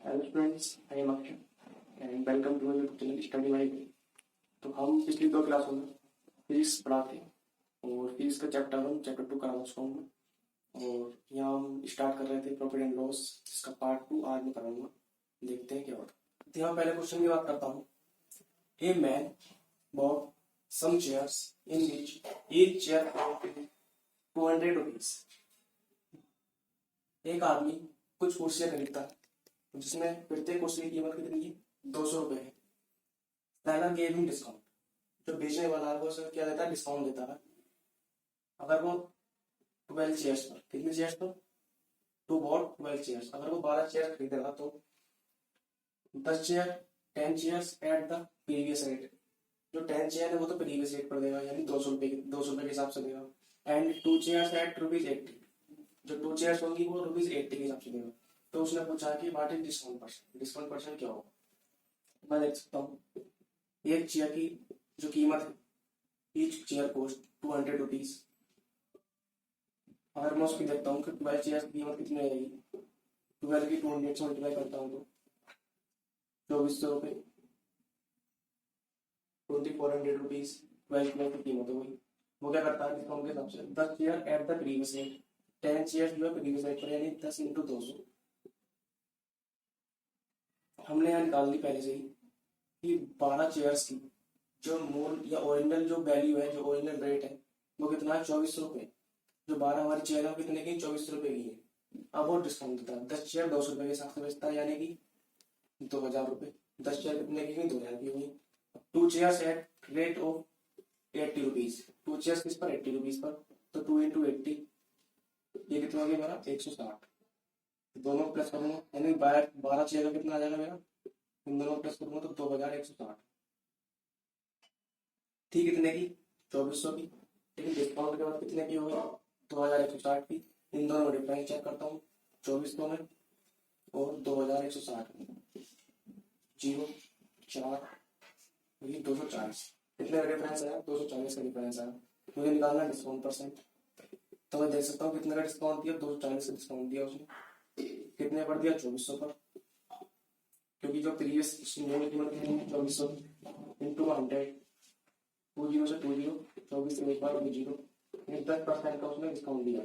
Hello students, I am Akshay and welcome to my YouTube channel study library. तो हम पिछली दो क्लासों में फिजिक्स पढ़ाते और फिजिक्स का चैप्टर 1 चैप्टर 2 करा चुका हूँ मैं। और यहाँ हम स्टार्ट कर रहे थे प्रॉपर्टी एंड लॉस, जिसका पार्ट 2 आज मैं कराऊंगा। देखते हैं क्या होता है। तो यहाँ पहले क्वेश्चन की बात करता हूँ। A man bought some chairs in which each chair cost 200 rupees. एक आदमी कुछ कुर्सियां खरीदता है जिसमें प्रत्येक कुर्सी की कीमत कितनी है? 200 रुपए है। Seller gave him discount. जो बेचने वाला है वो उसे क्या देता है? डिस्काउंट देता है। अगर वो 12 चेयर्स पर, कितनी चेयर्स पर? To bought 12 chairs. अगर वो 12 चेयर खरीदेगा तो 10 chair 10 chairs at the previous rate. जो 10 चेयर है वो तो प्रीवियस रेट पर देगा, यानी 200 रुपए के हिसाब से देगा। And 2 chairs at ₹80। जो 2 चेयर्स होंगी वो ₹80 के हिसाब से देगा। तो उसने पूछा कि what is discount percent, discount percent क्या होगा? मैं देख सकता हूँ एक चेयर की जो कीमत है, ईच चेयर कॉस्ट 200 रुपीज। अगर मैं उसकी देखता हूँ कि 12 चेयर की कीमत कितनी आएगी, 12 की 200 से मल्टीप्लाई करता हूँ तो 2400 रुपये, 2400 रुपीज 12 चेयर की कीमत हो गई। वो क्या करता है डिस्काउंट के हिसाब से? 10 chair eight the previous rate. 10 chair जो है प्रीवियस रेट पर, यानी 10 इंटू 200। हमने यहाँ निकाल ली पहले से ही कि 12 चेयर्स की जो मूल या ओरिजिनल जो वैल्यू है, जो ओरिजिनल रेट है वो कितना है? 2400 रुपये। जो 12 हमारी चेयर है वो कितने की? 2400 रुपये की है। अब वो डिस्काउंट देता है। 10 चेयर 200 रुपये के हिसाब से बेचता है, यानी कि 2000 रुपये। 10 चेयर कितने की? 2000 की हुई। 2 chairs at rate of 80 rupees. 2 chairs किस पर? 80 रुपीज पर। तो 2 इंटू 80, ये कितना हो गया मेरा? 160। दोनों प्लस करूंगा यानी 12 चेयर का कितना आ जाएगा मेरा? इन दोनों प्लस करूंगा तो 2160। ठीक, कितने की? 2400 की। लेकिन डिस्काउंट के बाद कितने की होगी? 2160 की। इन दोनों में डिफरेंस चेक करता हूँ, 2400 में और 2160 में। 0 4 240। कितने का डिफरेंस आया? 240 का डिफरेंस आया। मुझे निकालना डिस्काउंट परसेंट। तो मैं देख सकता हूँ कितने का डिस्काउंट दिया? 240 का डिस्काउंट दिया उसने। कितने पर दिया? 2400 पर। क्योंकि जो प्रीवियस कीमत कितनी है? 2400 इंटू 100। 20 से 20, 24 से एक बार 0, 10% का उसने डिस्काउंट दिया।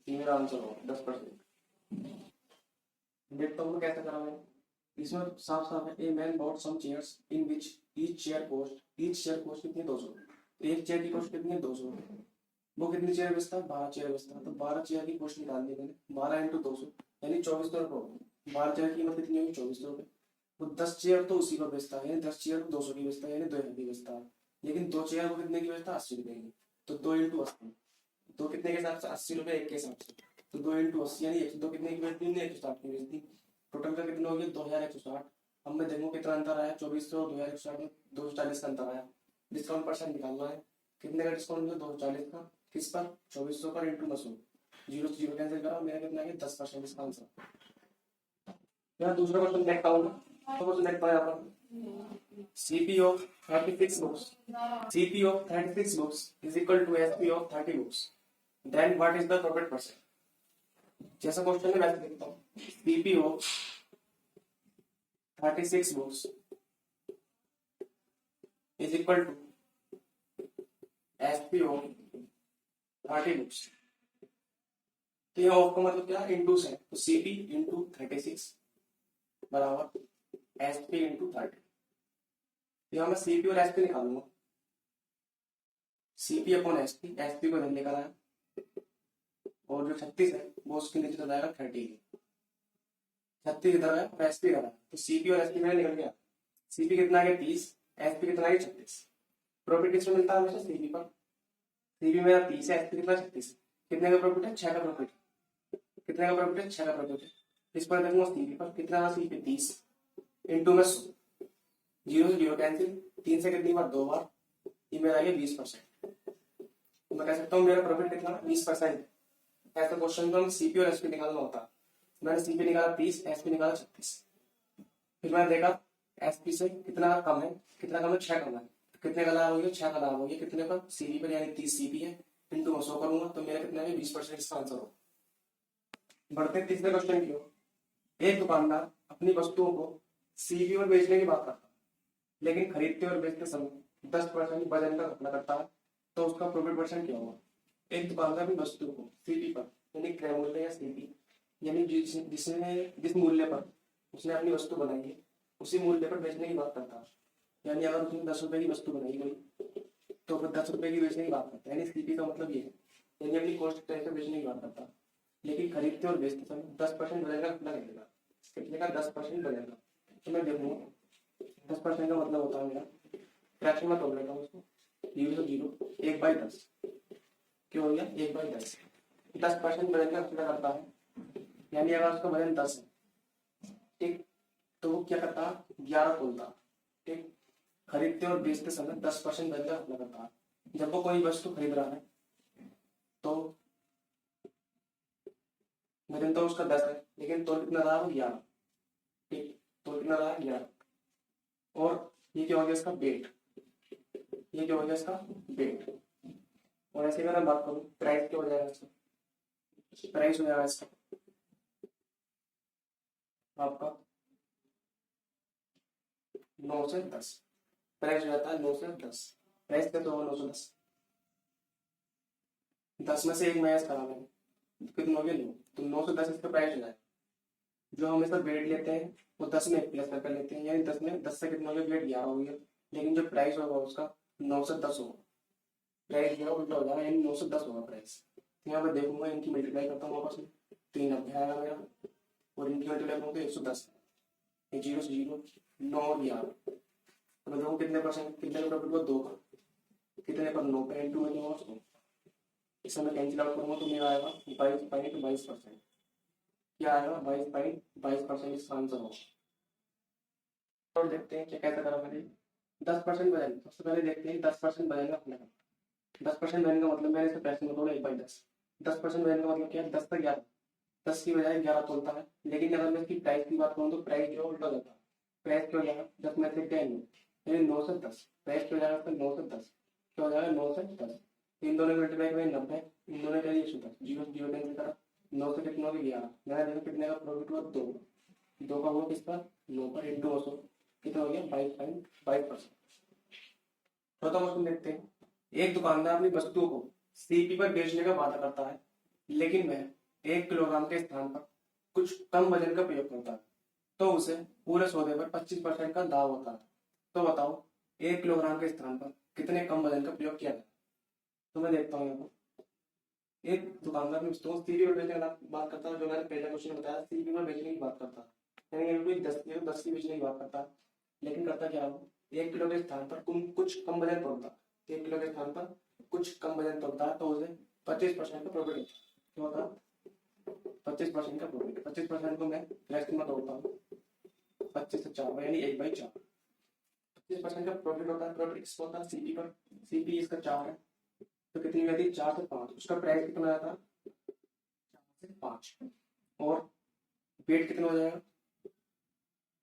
ये मेरा आंसर होगा 10%। देखता हूँ मैं कैसे करा मैं। इसमें साफ साफ है, a man bought some chairs in which each chair cost कितनी? 200। एक चेयर की कॉस्ट कितनी है? 200। वो कितनी चेयर बेचता है? 12 चेयर बेचता है। तो 12 चेयर की कॉस्ट निकाल दी मैंने। 12 इंटू 200 यानी 2400 रुपये। 12 चेयर की कीमत कितनी होगी? 2400 रुपये। वो 10 चेयर तो उसी पर बेचता है, यानी 10 चेयर 200 की बेचता है, यानी 2000 की बेचता है। लेकिन 2 चेयर को कितने की बेचता है? 80 रुपए की। तो 2 इंटू 80, 2 कितने के हिसाब से? 80 रुपए एक के हिसाब से। तो 2 इंटू 80 यानी 102 कितने की बेचती है? 160 की बेचती। टोटल का कितना हो गया? 2160। अब मैं देखूँ कितना अंतर आया, 2400 और 2160 में 240 का अंतर आया। डिस्काउंट परसेंट निकालना है। कितने का डिस्काउंट मिला? 240 का। किस पर? 2400 पर इंटू 900। 0 से 0 कैंसिल करा, मेरा कितना है? 10% इसका आंसर। यहाँ दूसरा क्वेश्चन देखता हूँ। तो क्वेश्चन देखता है यहाँ पर, CP of 36 books. CP of 36 books is equal to SP of 30 books. Then what is the profit percent? जैसा क्वेश्चन है वैसे लिखता हूँ। CP of 36 books is equal to SP of 30 books. तो ये ऑफ का मतलब क्या? इंटू है। तो CP इंटू 36 बराबर SP इंटू 30। यहाँ मैं CP और SP निकालूंगा। CP अपॉन SP, SP को इधर निकाला है और जो 36 है वो उसके नीचे चला जाएगा 30। 36 इधर है और SP इधर है, तो CP और SP मेरा निकल गया। CP कितना है? 30। SP कितना है? 36। प्रॉफिट किसमें मिलता है? हमेशा CP पर। CP मेरा 30 है, SP कितना? 36। कितने का प्रॉफिट है? 6 का प्रॉफिट। कितने का प्रॉफिट है? 6 का प्रॉफिट है। इस पर देखूंगा CP पर कितना है? CP 30 इंटू में 100। 0 से 0 कैंसिल, 3 से कितनी बार? 2 बार। ये मेरा आ गया 20%। तो मैं कह सकता हूँ मेरा प्रॉफिट कितना? 20%। ऐसा क्वेश्चन में CP और SP निकालना होता है। मैंने CP निकाला 30, SP निकाला 36। फिर मैंने देखा SP से कितना कम है? कितना कम है? 6 कम है। कितने का लाभ हो गया? 6 का लाभ हो गया। कितने पर? CP पर, यानी 30 CP है इंटू 100 करूंगा तो मेरा कितना है? 20% इसका आंसर हो। बढ़ते तीसरे क्वेश्चन की ओर। एक दुकानदार अपनी वस्तुओं को सीपी पर बेचने की बात करता है, लेकिन खरीदते और बेचते समय 10% वजन का घपला करता है, तो उसका प्रॉफिट परसेंट क्या होगा? एक दुकानदार अपनी वस्तु को सीपी पर यानी क्रय मूल्य या सीपी यानी जिस मूल्य पर उसने अपनी वस्तु बनाई है उसी मूल्य पर बेचने की बात करता है। यानी अगर उसने 10 रुपए की वस्तु बनाई गई तो फिर 10 रुपए की बेचने की बात करता है, यानी सीपी का मतलब ये है, यानी अपनी कॉस्ट प्राइस पर बेचने की बात करता है। लेकिन खरीदते और बेचते समय 10% वजन का घपला करेगा। कितने का? 10% वजन का। तो मैं देखूंगा 10% का मतलब होता है मेरा फ्रैक्शन में तोड़ लेता हूँ उसको, 0 से 0 1/10 क्यों हो गया 1/10। 10% वजन का घपला करता है, यानी अगर उसका वजन 10 है, ठीक, तो वो क्या करता है 11 तोलता, ठीक। खरीदते और बेचते समय 10% वजन का घपला करता है। जब वो कोई वस्तु खरीद रहा है तो वजन तो उसका 10 है, लेकिन तोल कितना रहा है 11, ठीक, तोल कितना रहा है 11। और ये क्या हो गया इसका वेट, ये क्या हो गया इसका वेट। और ऐसे अगर मैं बात करूं प्राइस क्या हो जाएगा इसका, प्राइस हो जाएगा इसका आपका 9 से 10, प्राइस हो जाता है 9 से 10। प्राइस क्या तो होगा 9 से 10, 10 में से एक मैच करा मैंने, कितना हो गया 9, तो 9 से 10 इसका प्राइस हो जाएगा। जो हम इसका वेट लेते हैं वो 10 में प्लस करके लेते हैं, यानी 10 से कितना हो गया वेट 11 हो गया, लेकिन जो प्राइस होगा उसका 9 से 10 होगा। प्राइस जो है उल्टा हो जाएगा, यानी 9 से 10 होगा प्राइस। तो यहाँ पे देखूंगा इनकी मल्टीप्लाई करता हूँ आपस में, 390 आएगा मेरा, और इनकी मल्टीप्लाई करूँ तो 110, 0 से 0 9 और 11। तो मैं देखूँ कितने परसेंट, कितने का प्रॉफिट हुआ 2 का, कितने पर 9 पे इंटू में दूंगा उसको, इसमें मैं कैंसिल आउट करूंगा तो मेरा आएगा 22.22%। क्या आएगा 22.22% इसका आंसर होगा। और देखते हैं क्या कैसा करा मैंने। 10% वजन, सबसे पहले देखते हैं 10% वजन का अपना 10% वजन का मतलब मैंने इसे पैसे में तोड़ा 1/10। 10% वजन का मतलब क्या है 10 से 11, 10 की बजाय 11 तोलता है। लेकिन अगर मैं इसकी प्राइस की बात करूँ तो प्राइस जो उल्टा जाता है, प्राइस क्या हो जाएगा 10 में से 10 यानी 9 से 10, प्राइस क्या हो जाएगा 9 से 10, क्या हो जाएगा 9 से 10। इन दोनों मल्टीप्लाई करें 90, इन दोनों का 110, 0 से 0 कैंसिल करा, 9 से कितना हो गया 11, मैंने देखा कितने का प्रॉफिट हुआ 2, 2 का हुआ किसका 9 का इंटू 200 कितना हो गया 22.22%। चौथा क्वेश्चन देखते हैं। एक दुकानदार अपनी वस्तुओं को सीपी पर बेचने का वादा करता है, लेकिन वह 1 किलोग्राम के स्थान पर कुछ कम वजन का प्रयोग करता है, तो उसे पूरे सौदे पर 25% का दाव होता है। तो बताओ 1 किलोग्राम के स्थान पर कितने कम वजन का प्रयोग किया जाए? तो मैं देखता हूँ यहाँ पर एक दुकानदार अपनी वस्तुओं को सीपी पर बेचने की बात करता है, जो मैंने पहले क्वेश्चन बताया सीपी पर बेचने की बात करता है, यानी 10 की बेचने की बात करता है, लेकिन करता क्या हो 1 किलो के स्थान पर कुछ कम वजन तोड़ता है, 1 किलो के स्थान पर कुछ कम वजन तोड़ता है, तो उसे 25% का प्रॉफिट होता है। 25% का प्रॉफिट, 25% को मैं फ्रैक्शन में तोड़ता हूँ 25 से 4 यानी 1/4, 25% का प्रॉफिट होता है। प्रॉफिट किसको होता है सीपी पर, सीपी इसका 4 है, तो कितनी रहती है 4 से 5, उसका प्राइस कितना आता है 4 से 5, और वेट कितना हो जाएगा,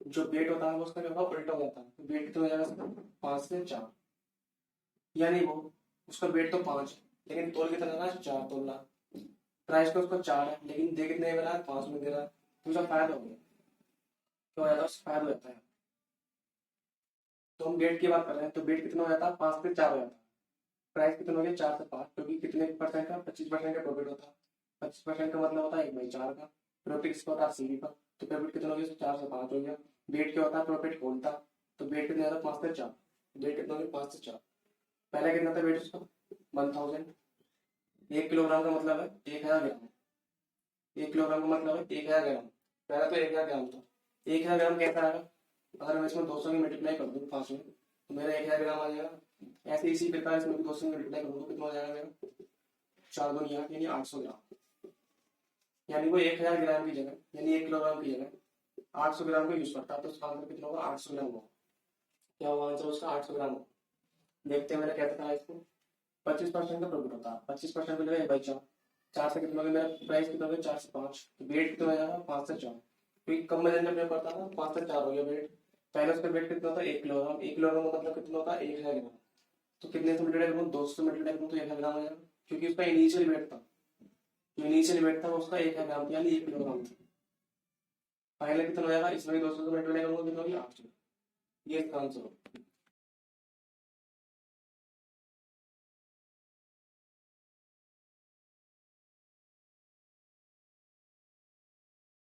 जो वेट होता है वो उसका क्या होगा उल्टा हो जाता है, तो वेट कितना हो जाएगा 5 से 4, यानी वो उसका वेट तो 5 लेकिन तोल कितना रहा है 4 तोल रहा, प्राइस तो उसका 4 है लेकिन दे कितने में रहा है 5 में दे रहा है, तो उसका फायदा हो गया, क्या हो जाता है उसका फायदा होता है। तो हम वेट की बात कर रहे हैं, तो वेट कितना हो जाता है 5 से 4 हो जाता है, प्राइस कितना हो गया 4 से 5, क्योंकि कितने परसेंट का 25% का प्रॉफिट होता है, 25% का मतलब होता है 1/4 का प्रॉफिट किसका होता है सीपी पर, तो प्रॉफिट कितना हो गया 4 से 5 हो गया। वेट क्या होता है प्रॉफिट होता, तो वेट कितना होता है 5 से 4, वेट कितना हो गया 5 से 4, पहले कितना था वेट उसका 1000, 1 किलोग्राम का मतलब है 1000 ग्राम, 1 किलोग्राम का मतलब है 1000 ग्राम, पहले तो 1000 ग्राम था, 1000 ग्राम कैसा आएगा अगर मैं इसमें 200 की मल्टीप्लाई कर दूँ 5 में तो मेरा 1000 ग्राम आ जाएगा। ऐसे इसी प्रकार इसमें भी 200 की मल्टीप्लाई कर दूँ कितना हो जाएगा मेरा 4 दूनी 8 यानी 800 ग्राम, यानी वो 1000 ग्राम की जगह यानी 1 किलोग्राम की जगह 800 ग्राम का यूज करता है, तो उसका आंसर कितना होगा 800 ग्राम होगा। क्या होगा आंसर उसका 800 ग्राम होगा। देखते हैं मैंने क्या बताया इसको 25% का प्रॉफिट होता है, 25% को लेगा 1/4, 4 से कितना हो गया मेरा प्राइस कितना हो गया 4 से 5, वेट कितना हो जाएगा 5 से 4, क्योंकि कम वजन का प्रयोग करता था 5 से 4 हो गया वेट, पहले उसका वेट कितना होता है 1 किलोग्राम, 1 किलोग्राम का मतलब कितना होता है 1000 ग्राम, तो कितने से मल्टीप्लाई करूँ 200 से मल्टीप्लाई करूँ तो 1000 ग्राम आ जाएगा, क्योंकि उसका इनिशियल वेट था, जो इनिशियल वेट था वो उसका 1000 ग्राम था यानी 1 किलोग्राम था। फाइनल कितना हो जाएगा, इसमें भी 200 से मल्टीप्लाई करूंगा कितना होगी 800। ये इसका आंसर हो।